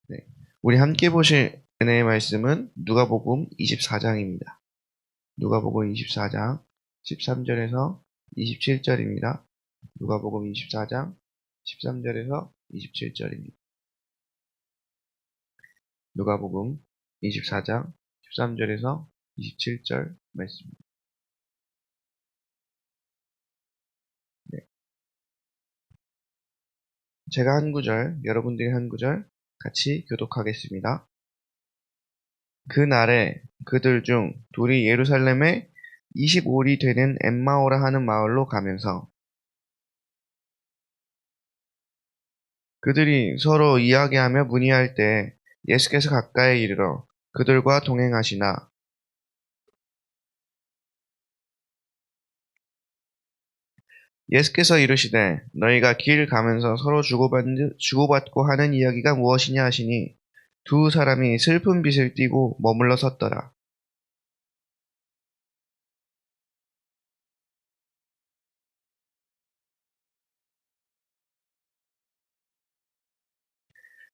네. 우리 함께 보실 은혜의 말씀은 누가복음 24장입니다. 누가복음 24장 13절에서 27절입니다. 누가복음 24장 13절에서 27절입니다. 누가복음 24장 13절에서 27절 말씀입니다. 네. 제가 한 구절, 여러분들이 한 구절 같이 교독하겠습니다. 그날에 그들 중 둘이 예루살렘에 25리 되는 엠마오라 하는 마을로 가면서 그들이 서로 이야기하며 문의할 때 예수께서 가까이 이르러 그들과 동행하시나 예수께서 이르시되 너희가 길 가면서 서로 주고받고 하는 이야기가 무엇이냐 하시니 두 사람이 슬픈 빛을 띠고 머물러 섰더라.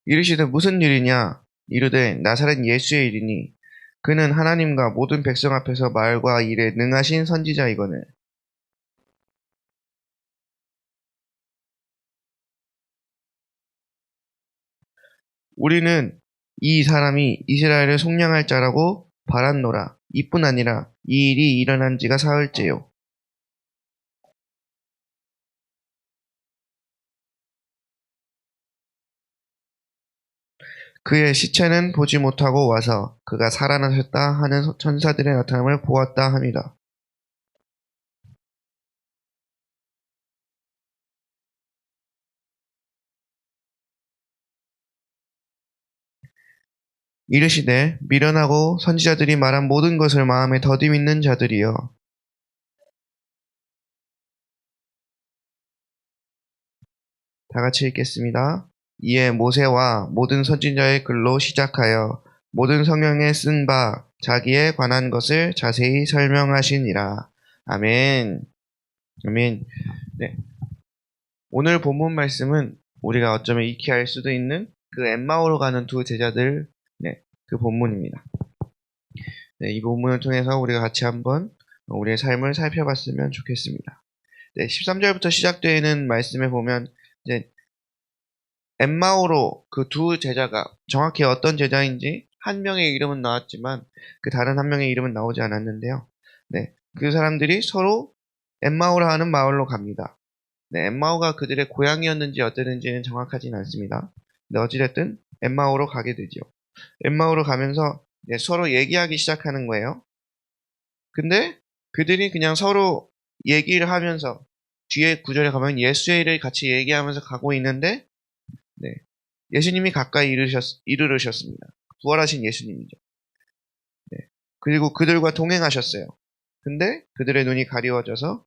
이르시되 무슨 일이냐? 이르되 나사렛 예수의 일이니 그는 하나님과 모든 백성 앞에서 말과 일에 능하신 선지자이거늘 우리는 이 사람이 이스라엘을 속량할 자라고 바랐노라. 이뿐 아니라 이 일이 일어난 지가 사흘째요. 그의 시체는 보지 못하고 와서 그가 살아나셨다 하는 천사들의 나타남을 보았다 합니다. 이르시되 미련하고 선지자들이 말한 모든 것을 마음에 더디 믿는 자들이여 다 같이 읽겠습니다. 이에 모세와 모든 선지자의 글로 시작하여 모든 성경에 쓴 바 자기에 관한 것을 자세히 설명하시니라. 아멘. 아멘. 네. 오늘 본문 말씀은 우리가 어쩌면 익히 알 수도 있는 그 엠마오로 가는 두 제자들, 그 본문입니다. 네, 이 본문을 통해서 우리가 같이 한번 우리의 삶을 살펴봤으면 좋겠습니다. 네, 13절부터 시작되는 말씀에 보면 이제 엠마오로 그 두 제자가 정확히 어떤 제자인지 한 명의 이름은 나왔지만 그 다른 한 명의 이름은 나오지 않았는데요. 네, 그 사람들이 서로 엠마오라 하는 마을로 갑니다. 네, 엠마오가 그들의 고향이었는지 어땠는지는 정확하진 않습니다. 근데 어찌됐든 엠마오로 가게 되죠. 엠마오로 가면서 서로 얘기하기 시작하는 거예요. 근데 그들이 그냥 서로 얘기를 하면서 뒤에 구절에 가면 예수의 일을 같이 얘기하면서 가고 있는데 네, 예수님이 가까이 이르르셨습니다. 부활하신 예수님이죠. 네, 그리고 그들과 동행하셨어요. 근데 그들의 눈이 가리워져서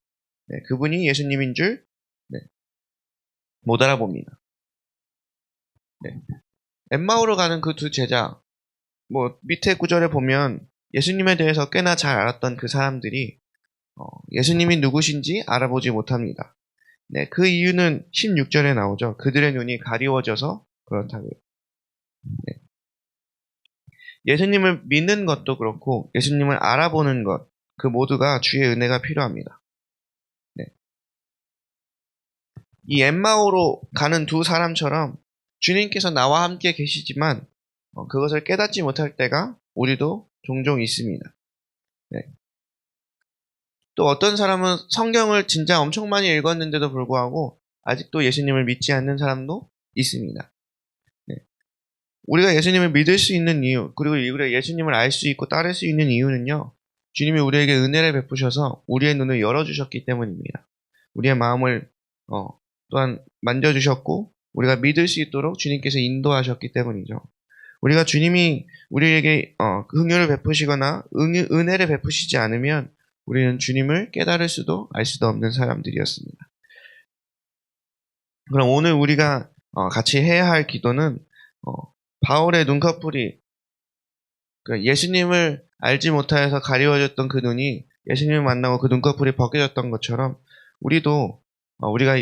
그분이 예수님인 줄 못 알아봅니다. 네. 엠마오로 가는 그 두 제자, 밑에 구절에 보면 예수님에 대해서 꽤나 잘 알았던 그 사람들이 예수님이 누구신지 알아보지 못합니다. 네, 그 이유는 16절에 나오죠. 그들의 눈이 가리워져서 그렇다고요. 네. 예수님을 믿는 것도 그렇고 예수님을 알아보는 것, 그 모두가 주의 은혜가 필요합니다. 네. 이 엠마오로 가는 두 사람처럼 주님께서 나와 함께 계시지만 그것을 깨닫지 못할 때가 우리도 종종 있습니다. 네. 또 어떤 사람은 성경을 진짜 엄청 많이 읽었는데도 불구하고 아직도 예수님을 믿지 않는 사람도 있습니다. 네. 우리가 예수님을 믿을 수 있는 이유, 그리고 우리가 예수님을 알 수 있고 따를 수 있는 이유는요, 주님이 우리에게 은혜를 베푸셔서 우리의 눈을 열어주셨기 때문입니다. 우리의 마음을 또한 만져주셨고 우리가 믿을 수 있도록 주님께서 인도하셨기 때문이죠. 우리가 주님이 우리에게 긍휼을 베푸시거나 은혜를 베푸시지 않으면 우리는 주님을 깨달을 수도 알 수도 없는 사람들이었습니다. 그럼 오늘 우리가 같이 해야 할 기도는 바울의 눈꺼풀이 예수님을 알지 못하여서 가리워졌던 그 눈이 예수님을 만나고 그 눈꺼풀이 벗겨졌던 것처럼 우리도 우리가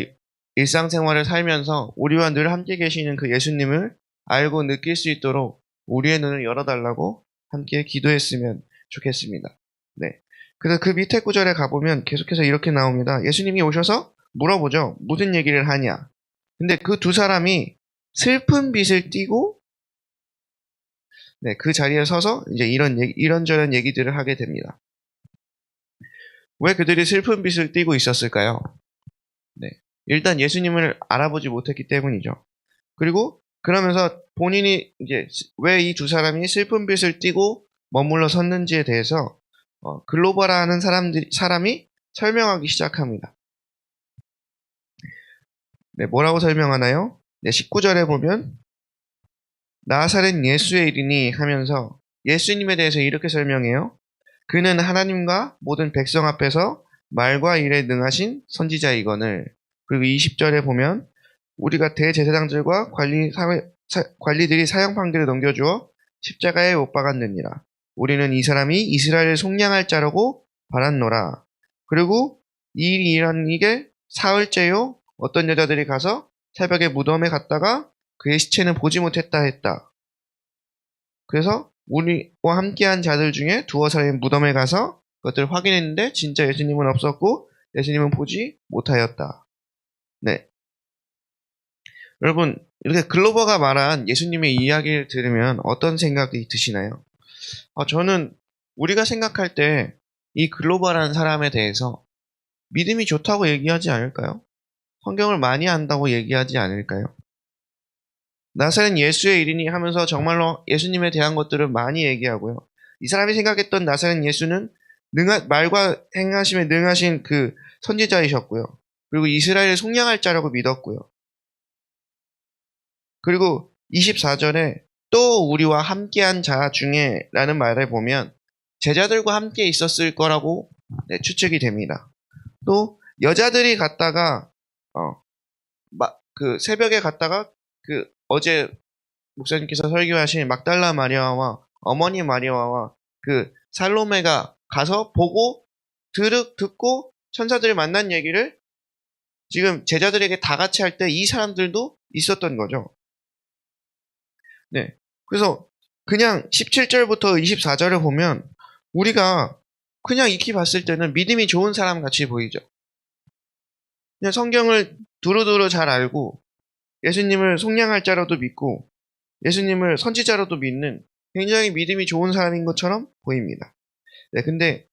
일상생활을 살면서 우리와 늘 함께 계시는 그 예수님을 알고 느낄 수 있도록 우리의 눈을 열어달라고 함께 기도했으면 좋겠습니다. 네. 그래서 그 밑에 구절에 가보면 계속해서 이렇게 나옵니다. 예수님이 오셔서 물어보죠. 무슨 얘기를 하냐. 근데 그 두 사람이 슬픈 빛을 띠고 네, 그 자리에 서서 이제 이런저런 얘기들을 하게 됩니다. 왜 그들이 슬픈 빛을 띠고 있었을까요? 네. 일단 예수님을 알아보지 못했기 때문이죠. 그리고 그러면서 본인이 이제 왜 이 두 사람이 슬픈 빛을 띠고 머물러 섰는지에 대해서 글로바라는 사람이 설명하기 시작합니다. 네, 뭐라고 설명하나요? 네, 19절에 보면 나사렛 예수의 이르니 하면서 예수님에 대해서 이렇게 설명해요. 그는 하나님과 모든 백성 앞에서 말과 일에 능하신 선지자이거늘. 그리고 20절에 보면 우리가 대제사장들과 관리들이 사형판결을 넘겨주어 십자가에 못 박았느니라. 우리는 이 사람이 이스라엘을 속량할 자라고 바랐노라. 그리고 이 일이 일어난 게 사흘째요. 어떤 여자들이 가서 새벽에 무덤에 갔다가 그의 시체는 보지 못했다 했다. 그래서 우리와 함께한 자들 중에 두어 사람이 무덤에 가서 그것들을 확인했는데 진짜 예수님은 없었고 예수님은 보지 못하였다. 네. 여러분, 이렇게 글로버가 말한 예수님의 이야기를 들으면 어떤 생각이 드시나요? 저는 우리가 생각할 때 이 글로버라는 사람에 대해서 믿음이 좋다고 얘기하지 않을까요? 성경을 많이 안다고 얘기하지 않을까요? 나사렛 예수의 일이니 하면서 정말로 예수님에 대한 것들을 많이 얘기하고요. 이 사람이 생각했던 나사렛 예수는 말과 행하심에 능하신 그 선지자이셨고요. 그리고 이스라엘을 속량할 자라고 믿었고요. 그리고 24절에 또 우리와 함께한 자 중에 라는 말을 보면 제자들과 함께 있었을 거라고 추측이 됩니다. 또 여자들이 갔다가 그 새벽에 갔다가 그 어제 목사님께서 설교하신 막달라 마리아와 어머니 마리아와 그 살로메가 가서 보고 듣고 천사들을 만난 얘기를 지금 제자들에게 다 같이 할 때 이 사람들도 있었던 거죠. 네. 그래서 그냥 17절부터 24절을 보면 우리가 그냥 익히 봤을 때는 믿음이 좋은 사람 같이 보이죠. 그냥 성경을 두루두루 잘 알고 예수님을 속량할 자로도 믿고 예수님을 선지자로도 믿는 굉장히 믿음이 좋은 사람인 것처럼 보입니다. 네, 근데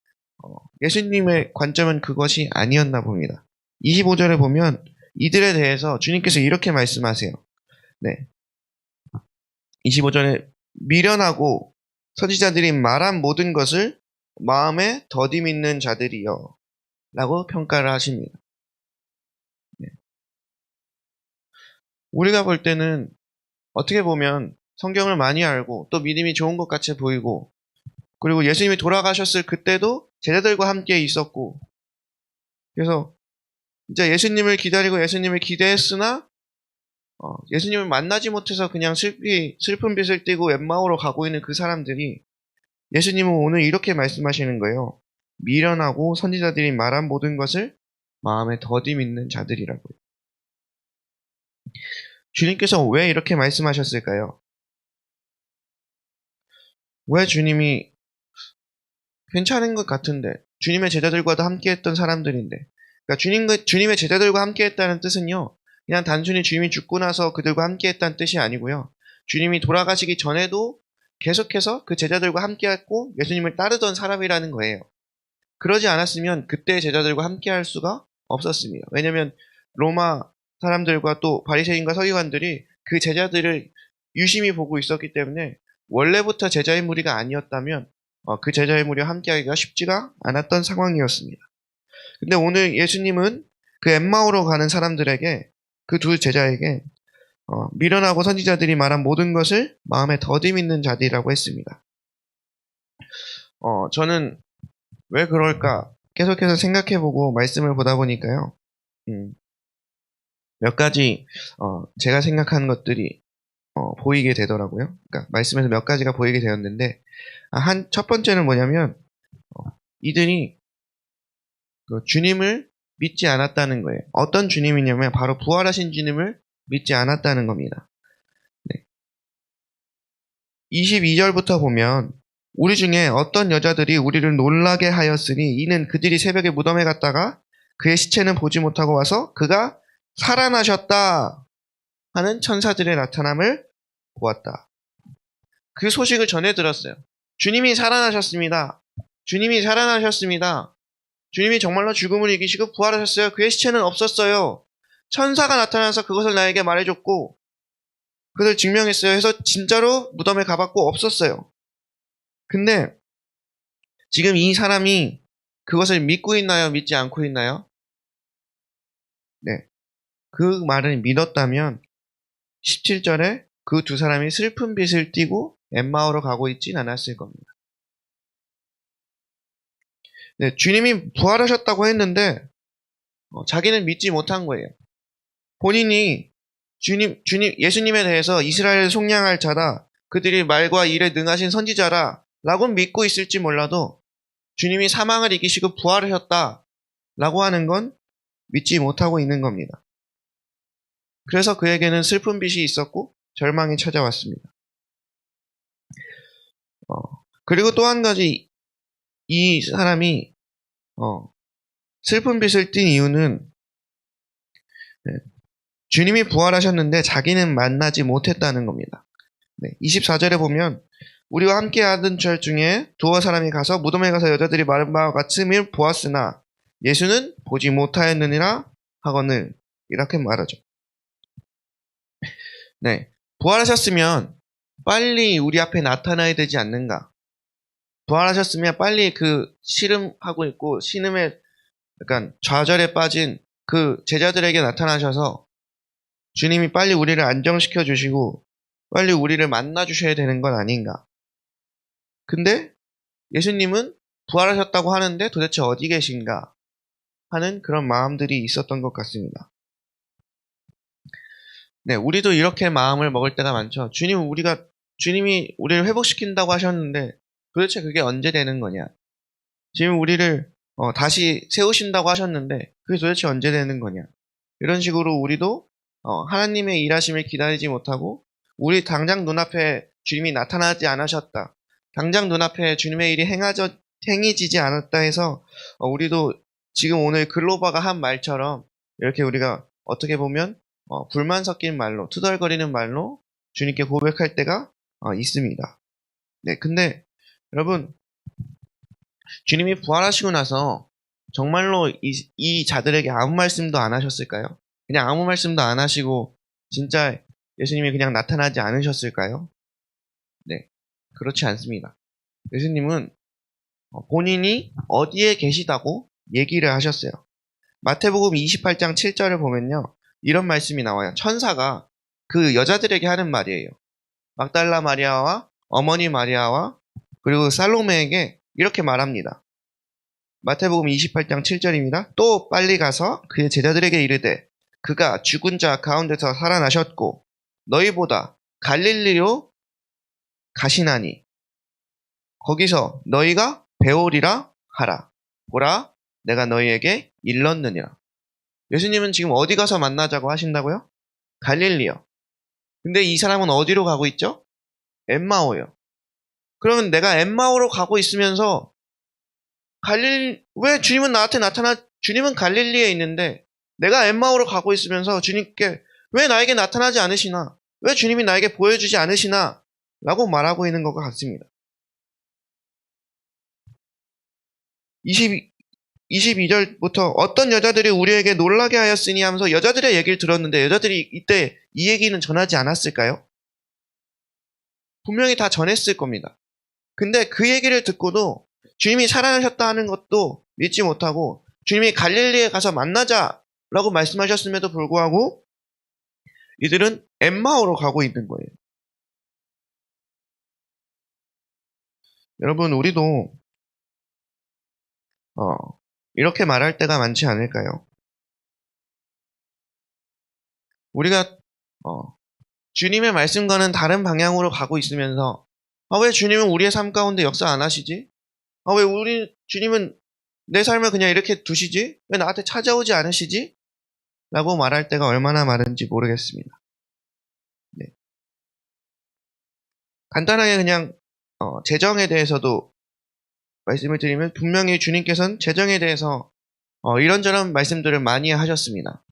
예수님의 관점은 그것이 아니었나 봅니다. 25절에 보면 이들에 대해서 주님께서 이렇게 말씀하세요. 네. 25절에 미련하고 선지자들이 말한 모든 것을 마음에 더디 믿는 자들이여 라고 평가를 하십니다. 네. 우리가 볼 때는 어떻게 보면 성경을 많이 알고 또 믿음이 좋은 것 같이 보이고 그리고 예수님이 돌아가셨을 그때도 제자들과 함께 있었고 그래서 진짜 예수님을 기다리고 예수님을 기대했으나 예수님을 만나지 못해서 그냥 슬픈 빛을 띠고 엠마오로 가고 있는 그 사람들이 예수님은 오늘 이렇게 말씀하시는 거예요. 미련하고 선지자들이 말한 모든 것을 마음에 더디 믿는 자들이라고요. 주님께서 왜 이렇게 말씀하셨을까요? 왜 주님이 괜찮은 것 같은데 주님의 제자들과도 함께했던 사람들인데 그러니까 주님의 제자들과 함께했다는 뜻은요. 그냥 단순히 주님이 죽고 나서 그들과 함께했다는 뜻이 아니고요. 주님이 돌아가시기 전에도 계속해서 그 제자들과 함께했고 예수님을 따르던 사람이라는 거예요. 그러지 않았으면 그때 제자들과 함께할 수가 없었습니다. 왜냐하면 로마 사람들과 또 바리새인과 서기관들이 그 제자들을 유심히 보고 있었기 때문에 원래부터 제자의 무리가 아니었다면 그 제자의 무리와 함께하기가 쉽지가 않았던 상황이었습니다. 근데 오늘 예수님은 그 엠마오로 가는 사람들에게 그 두 제자에게 미련하고 선지자들이 말한 모든 것을 마음에 더디 믿는 자들이라고 했습니다. 저는 왜 그럴까 계속해서 생각해보고 말씀을 보다 보니까요. 몇 가지 제가 생각하는 것들이 보이게 되더라고요. 그러니까 말씀에서 몇 가지가 보이게 되었는데 첫 번째는 뭐냐면 이들이 그 주님을 믿지 않았다는 거예요. 어떤 주님이냐면 바로 부활하신 주님을 믿지 않았다는 겁니다. 네. 22절부터 보면 우리 중에 어떤 여자들이 우리를 놀라게 하였으니 이는 그들이 새벽에 무덤에 갔다가 그의 시체는 보지 못하고 와서 그가 살아나셨다 하는 천사들의 나타남을 보았다. 그 소식을 전해 들었어요. 주님이 살아나셨습니다. 주님이 살아나셨습니다. 주님이 정말로 죽음을 이기시고 부활하셨어요. 그의 시체는 없었어요. 천사가 나타나서 그것을 나에게 말해줬고 그것을 증명했어요. 해서 진짜로 무덤에 가봤고 없었어요. 근데 지금 이 사람이 그것을 믿고 있나요? 믿지 않고 있나요? 네. 그 말을 믿었다면 17절에 그 두 사람이 슬픈 빛을 띠고 엠마오로 가고 있진 않았을 겁니다. 네, 주님이 부활하셨다고 했는데 자기는 믿지 못한 거예요. 본인이 예수님에 대해서 이스라엘을 속량할 자다, 그들이 말과 일에 능하신 선지자라 라고 믿고 있을지 몰라도 주님이 사망을 이기시고 부활하셨다 라고 하는 건 믿지 못하고 있는 겁니다. 그래서 그에게는 슬픈 빛이 있었고 절망이 찾아왔습니다. 그리고 또 한 가지 이 사람이 슬픈 빛을 띤 이유는 주님이 부활하셨는데 자기는 만나지 못했다는 겁니다. 24절에 보면 우리와 함께 하던 절 중에 두어 사람이 가서 무덤에 가서 여자들이 말한 바와 같음을 보았으나 예수는 보지 못하였느니라 하거늘 이렇게 말하죠. 네, 부활하셨으면 빨리 우리 앞에 나타나야 되지 않는가? 부활하셨으면 빨리 그 씨름하고 있고 신음에 약간 좌절에 빠진 그 제자들에게 나타나셔서 주님이 빨리 우리를 안정시켜 주시고 빨리 우리를 만나 주셔야 되는 건 아닌가? 근데 예수님은 부활하셨다고 하는데 도대체 어디 계신가? 하는 그런 마음들이 있었던 것 같습니다. 네, 우리도 이렇게 마음을 먹을 때가 많죠. 주님이 우리를 회복시킨다고 하셨는데 도대체 그게 언제 되는 거냐? 지금 우리를 다시 세우신다고 하셨는데 그게 도대체 언제 되는 거냐? 이런 식으로 우리도 하나님의 일하심을 기다리지 못하고 우리 당장 눈앞에 주님이 나타나지 않으셨다. 당장 눈앞에 주님의 일이 행해지지 않았다 해서 우리도 지금 오늘 글로바가 한 말처럼 이렇게 우리가 어떻게 보면 불만 섞인 말로 투덜거리는 말로 주님께 고백할 때가 있습니다. 네, 근데 여러분 주님이 부활하시고 나서 정말로 이 자들에게 아무 말씀도 안 하셨을까요? 그냥 아무 말씀도 안 하시고 진짜 예수님이 그냥 나타나지 않으셨을까요? 네, 그렇지 않습니다. 예수님은 본인이 어디에 계시다고 얘기를 하셨어요. 마태복음 28장 7절을 보면요. 이런 말씀이 나와요. 천사가 그 여자들에게 하는 말이에요. 막달라 마리아와 어머니 마리아와 그리고 살로메에게 이렇게 말합니다. 마태복음 28장 7절입니다. 또 빨리 가서 그의 제자들에게 이르되 그가 죽은 자 가운데서 살아나셨고 너희보다 갈릴리로 가시나니 거기서 너희가 배우리라 하라. 보라 내가 너희에게 일렀느니라. 예수님은 지금 어디 가서 만나자고 하신다고요? 갈릴리요. 근데 이 사람은 어디로 가고 있죠? 엠마오요. 그러면 내가 엠마오로 가고 있으면서 왜 주님은 나한테 주님은 갈릴리에 있는데 내가 엠마오로 가고 있으면서 주님께 왜 나에게 나타나지 않으시나? 왜 주님이 나에게 보여주지 않으시나? 라고 말하고 있는 것 같습니다. 22절부터 어떤 여자들이 우리에게 놀라게 하였으니 하면서 여자들의 얘기를 들었는데 여자들이 이때 이 얘기는 전하지 않았을까요? 분명히 다 전했을 겁니다. 근데 그 얘기를 듣고도 주님이 살아나셨다 하는 것도 믿지 못하고 주님이 갈릴리에 가서 만나자라고 말씀하셨음에도 불구하고 이들은 엠마오로 가고 있는 거예요. 여러분 우리도 이렇게 말할 때가 많지 않을까요? 우리가 주님의 말씀과는 다른 방향으로 가고 있으면서 왜 주님은 우리의 삶 가운데 역사 안 하시지? 왜 주님은 내 삶을 그냥 이렇게 두시지? 왜 나한테 찾아오지 않으시지? 라고 말할 때가 얼마나 많은지 모르겠습니다. 네. 간단하게 그냥 재정에 대해서도 말씀을 드리면 분명히 주님께서는 재정에 대해서 이런저런 말씀들을 많이 하셨습니다.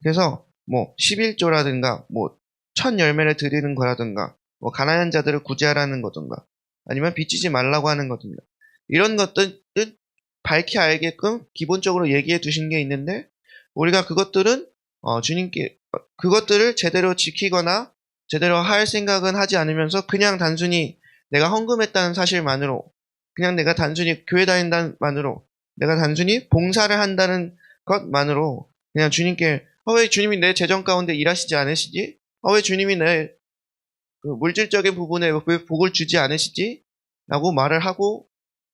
그래서 뭐 11조라든가 뭐 첫 열매를 드리는 거라든가 뭐 가난한 자들을 구제하라는 거든가 아니면 빚지지 말라고 하는 거든가 이런 것들은 밝히 알게끔 기본적으로 얘기해 두신 게 있는데 우리가 그것들은 주님께 그것들을 제대로 지키거나 제대로 할 생각은 하지 않으면서 그냥 단순히 내가 헌금했다는 사실만으로 그냥 내가 단순히 교회 다닌다는 만으로 내가 단순히 봉사를 한다는 것만으로 그냥 주님께 왜 주님이 내 재정 가운데 일하시지 않으시지? 왜 주님이 내 그 물질적인 부분에 왜 복을 주지 않으시지? 라고 말을 하고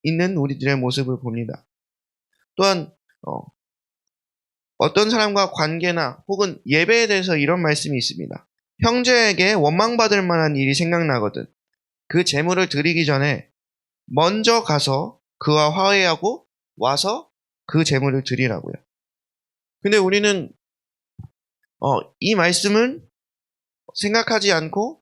있는 우리들의 모습을 봅니다. 또한 어떤 사람과 관계나 혹은 예배에 대해서 이런 말씀이 있습니다. 형제에게 원망받을 만한 일이 생각나거든 그 재물을 드리기 전에 먼저 가서 그와 화해하고 와서 그 재물을 드리라고요. 근데 우리는 이 말씀은 생각하지 않고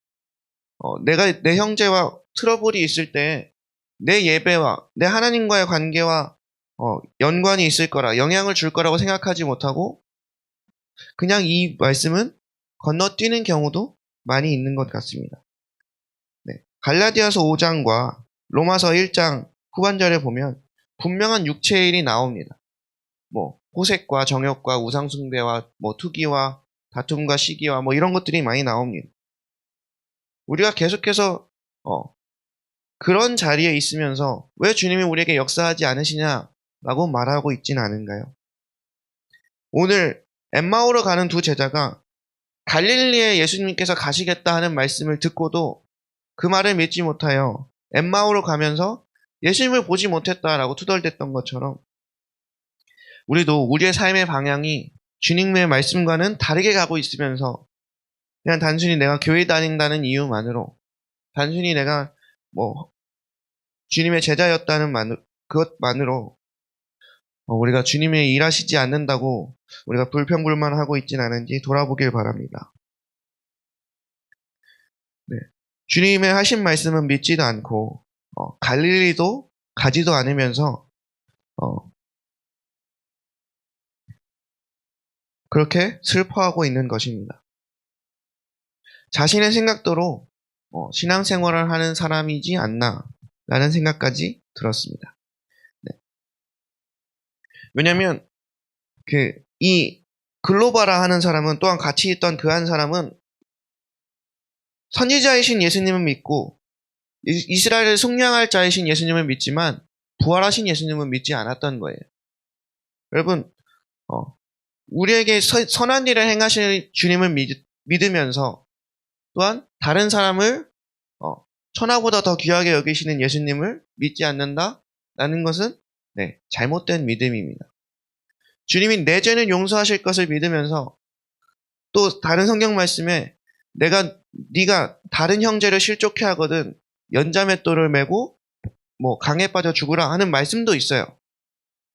내가 내 형제와 트러블이 있을 때 내 예배와 내 하나님과의 관계와 연관이 있을 거라 영향을 줄 거라고 생각하지 못하고 그냥 이 말씀은 건너뛰는 경우도 많이 있는 것 같습니다. 네. 갈라디아서 5장과 로마서 1장 후반절에 보면 분명한 육체의 일이 나옵니다. 뭐 호색과 정욕과 우상숭배와 뭐 투기와 다툼과 시기와 뭐 이런 것들이 많이 나옵니다. 우리가 계속해서 그런 자리에 있으면서 왜 주님이 우리에게 역사하지 않으시냐라고 말하고 있진 않은가요? 오늘 엠마오로 가는 두 제자가 갈릴리에 예수님께서 가시겠다 하는 말씀을 듣고도 그 말을 믿지 못하여 엠마오로 가면서 예수님을 보지 못했다라고 투덜댔던 것처럼 우리도 우리의 삶의 방향이 주님의 말씀과는 다르게 가고 있으면서 그냥 단순히 내가 교회 다닌다는 이유만으로 단순히 내가 뭐 주님의 제자였다는 그것만으로 우리가 주님의 일하시지 않는다고 우리가 불평불만하고 있진 않은지 돌아보길 바랍니다. 네. 주님의 하신 말씀은 믿지도 않고 갈릴리도 가지도 않으면서 그렇게 슬퍼하고 있는 것입니다. 자신의 생각대로 신앙생활을 하는 사람이지 않나라는 생각까지 들었습니다. 네. 왜냐하면 이 글로바라 하는 사람은 또한 같이 있던 그 한 사람은 선지자이신 예수님을 믿고 이스라엘을 속량할 자이신 예수님을 믿지만 부활하신 예수님을 믿지 않았던 거예요. 여러분 우리에게 선한 일을 행하실 주님을 믿으면서 또한 다른 사람을 천하보다 더 귀하게 여기시는 예수님을 믿지 않는다라는 것은 잘못된 믿음입니다. 주님이 내 죄는 용서하실 것을 믿으면서 또 다른 성경 말씀에 네가 다른 형제를 실족해 하거든 연자맷돌을 메고 뭐 강에 빠져 죽으라 하는 말씀도 있어요.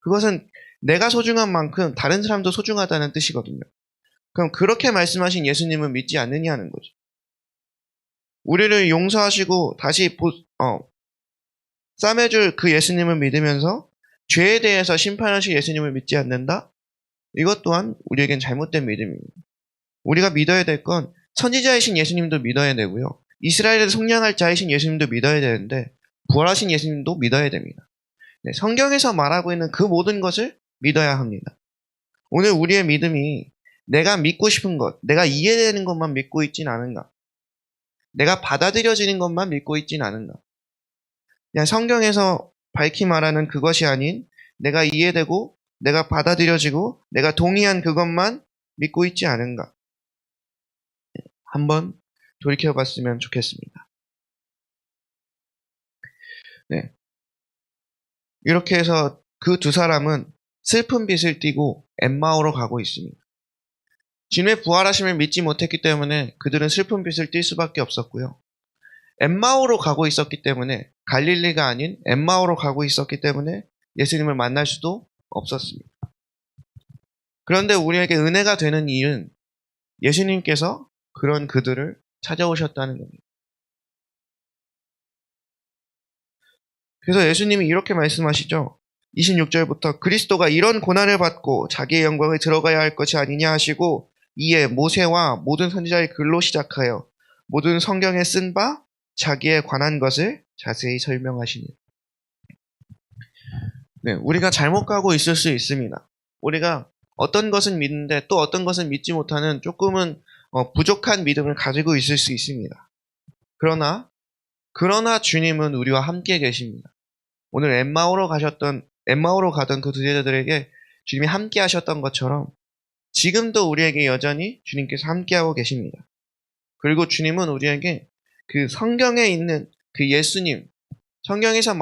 그것은 내가 소중한 만큼 다른 사람도 소중하다는 뜻이거든요. 그럼 그렇게 말씀하신 예수님을 믿지 않느냐는 거죠. 우리를 용서하시고 다시 싸매줄 그 예수님을 믿으면서 죄에 대해서 심판하실 예수님을 믿지 않는다? 이것 또한 우리에겐 잘못된 믿음입니다. 우리가 믿어야 될 건 선지자이신 예수님도 믿어야 되고요. 이스라엘을 속량할 자이신 예수님도 믿어야 되는데 부활하신 예수님도 믿어야 됩니다. 네, 성경에서 말하고 있는 그 모든 것을 믿어야 합니다. 오늘 우리의 믿음이 내가 믿고 싶은 것, 내가 이해되는 것만 믿고 있진 않은가? 내가 받아들여지는 것만 믿고 있진 않은가? 그냥 성경에서 밝히 말하는 그것이 아닌 내가 이해되고 내가 받아들여지고 내가 동의한 그것만 믿고 있지 않은가? 한번 돌이켜봤으면 좋겠습니다. 네. 이렇게 해서 그 두 사람은 슬픈 빛을 띠고 엠마오로 가고 있습니다. 주님의 부활하심을 믿지 못했기 때문에 그들은 슬픈 빛을 띌 수밖에 없었고요. 엠마오로 가고 있었기 때문에 갈릴리가 아닌 엠마오로 가고 있었기 때문에 예수님을 만날 수도 없었습니다. 그런데 우리에게 은혜가 되는 일은 예수님께서 그런 그들을 찾아오셨다는 겁니다. 그래서 예수님이 이렇게 말씀하시죠. 26절부터 그리스도가 이런 고난을 받고 자기의 영광에 들어가야 할 것이 아니냐 하시고 이에 모세와 모든 선지자의 글로 시작하여 모든 성경에 쓴 바 자기에 관한 것을 자세히 설명하시니. 네, 우리가 잘못 가고 있을 수 있습니다. 우리가 어떤 것은 믿는데 또 어떤 것은 믿지 못하는 조금은 부족한 믿음을 가지고 있을 수 있습니다. 그러나 주님은 우리와 함께 계십니다. 오늘 엠마오로 가던 그 두 제자들에게 주님이 함께 하셨던 것처럼 지금도 우리에게 여전히 주님께서 함께하고 계십니다. 그리고 주님은 우리에게 그 성경에 있는 그 예수님, 성경에서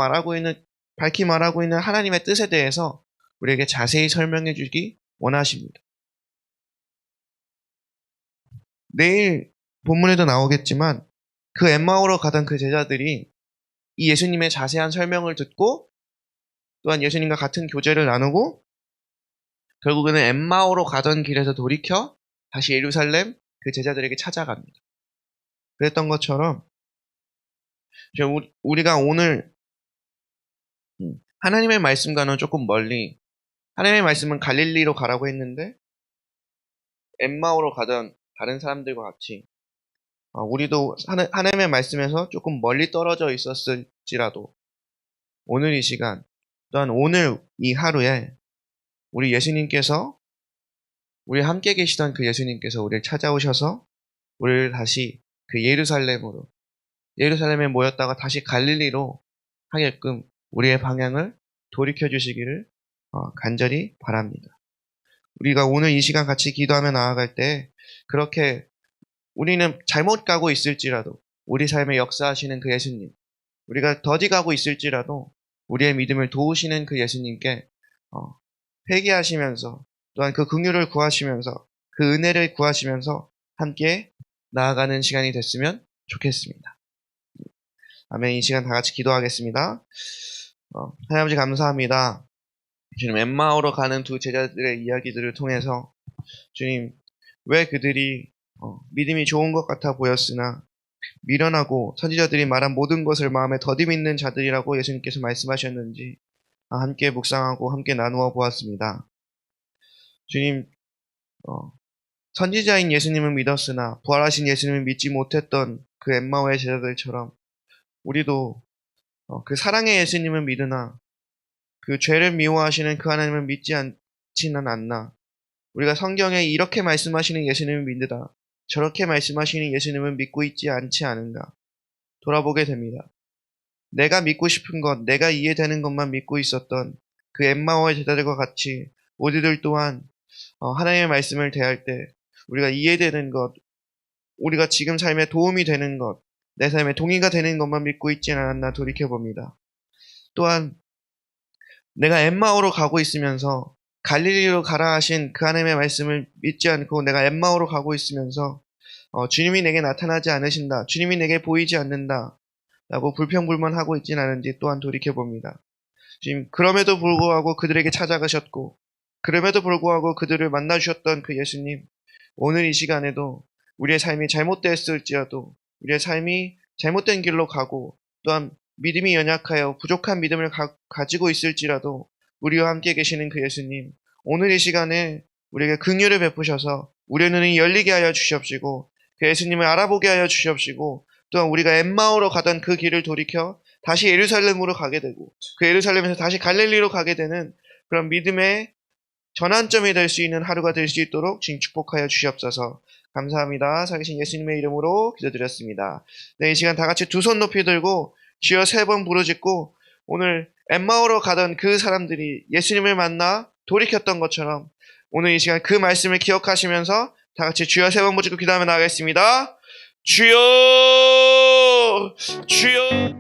밝히 말하고 있는 하나님의 뜻에 대해서 우리에게 자세히 설명해 주기 원하십니다. 내일 본문에도 나오겠지만 그 엠마오로 가던 그 제자들이 이 예수님의 자세한 설명을 듣고 또한 예수님과 같은 교제를 나누고 결국에는 엠마오로 가던 길에서 돌이켜 다시 예루살렘 그 제자들에게 찾아갑니다. 그랬던 것처럼 우리가 오늘 하나님의 말씀과는 조금 멀리, 하나님의 말씀은 갈릴리로 가라고 했는데 엠마오로 가던 다른 사람들과 같이 우리도 하나님의 말씀에서 조금 멀리 떨어져 있었을지라도 오늘 이 시간 또한 오늘 이 하루에 우리 예수님께서 우리 함께 계시던 그 예수님께서 우리를 찾아오셔서 우리를 다시 그 예루살렘에 모였다가 다시 갈릴리로 하게끔 우리의 방향을 돌이켜 주시기를 간절히 바랍니다. 우리가 오늘 이 시간 같이 기도하며 나아갈 때 그렇게 우리는 잘못 가고 있을지라도 우리 삶에 역사하시는 그 예수님, 우리가 더디 가고 있을지라도 우리의 믿음을 도우시는 그 예수님께 회개하시면서 또한 그 긍휼을 구하시면서 그 은혜를 구하시면서 함께 나아가는 시간이 됐으면 좋겠습니다. 아멘. 이 시간 다 같이 기도하겠습니다. 하나님 아버지 감사합니다. 주님, 엠마오로 가는 두 제자들의 이야기들을 통해서 주님, 왜 그들이 믿음이 좋은 것 같아 보였으나 미련하고 선지자들이 말한 모든 것을 마음에 더디 믿는 자들이라고 예수님께서 말씀하셨는지 함께 묵상하고 함께 나누어 보았습니다. 주님, 선지자인 예수님을 믿었으나 부활하신 예수님을 믿지 못했던 그 엠마오의 제자들처럼 우리도 그 사랑의 예수님을 믿으나 그 죄를 미워하시는 그 하나님을 믿지 않지는 않나. 우리가 성경에 이렇게 말씀하시는 예수님을 믿으다 저렇게 말씀하시는 예수님을 믿고 있지 않지 않은가 돌아보게 됩니다. 내가 믿고 싶은 것, 내가 이해되는 것만 믿고 있었던 그 엠마오의 제자들과 같이 우리들 또한 하나님의 말씀을 대할 때 우리가 이해되는 것, 우리가 지금 삶에 도움이 되는 것, 내 삶에 동의가 되는 것만 믿고 있지 않았나 돌이켜봅니다. 또한 내가 엠마오로 가고 있으면서 갈릴리로 가라 하신 그 하나님의 말씀을 믿지 않고 내가 엠마오로 가고 있으면서 주님이 내게 나타나지 않으신다, 주님이 내게 보이지 않는다 라고 불평불만하고 있진 않은지 또한 돌이켜봅니다. 지금 그럼에도 불구하고 그들에게 찾아가셨고 그럼에도 불구하고 그들을 만나주셨던 그 예수님, 오늘 이 시간에도 우리의 삶이 잘못됐을지라도 우리의 삶이 잘못된 길로 가고 또한 믿음이 연약하여 부족한 믿음을 가지고 있을지라도 우리와 함께 계시는 그 예수님, 오늘 이 시간에 우리에게 긍휼을 베푸셔서 우리의 눈이 열리게 하여 주시옵시고 그 예수님을 알아보게 하여 주시옵시고 또한 우리가 엠마오로 가던 그 길을 돌이켜 다시 예루살렘으로 가게 되고 그 예루살렘에서 다시 갈릴리로 가게 되는 그런 믿음의 전환점이 될 수 있는 하루가 될 수 있도록 주님 축복하여 주시옵소서. 감사합니다. 살아계신 예수님의 이름으로 기도드렸습니다. 네, 이 시간 다 같이 두 손 높이 들고 주여 3번 부르짖고 오늘 엠마오로 가던 그 사람들이 예수님을 만나 돌이켰던 것처럼 오늘 이 시간 그 말씀을 기억하시면서 다 같이 주여 3번 부르짖고 기도하며 나가겠습니다. 주여 주여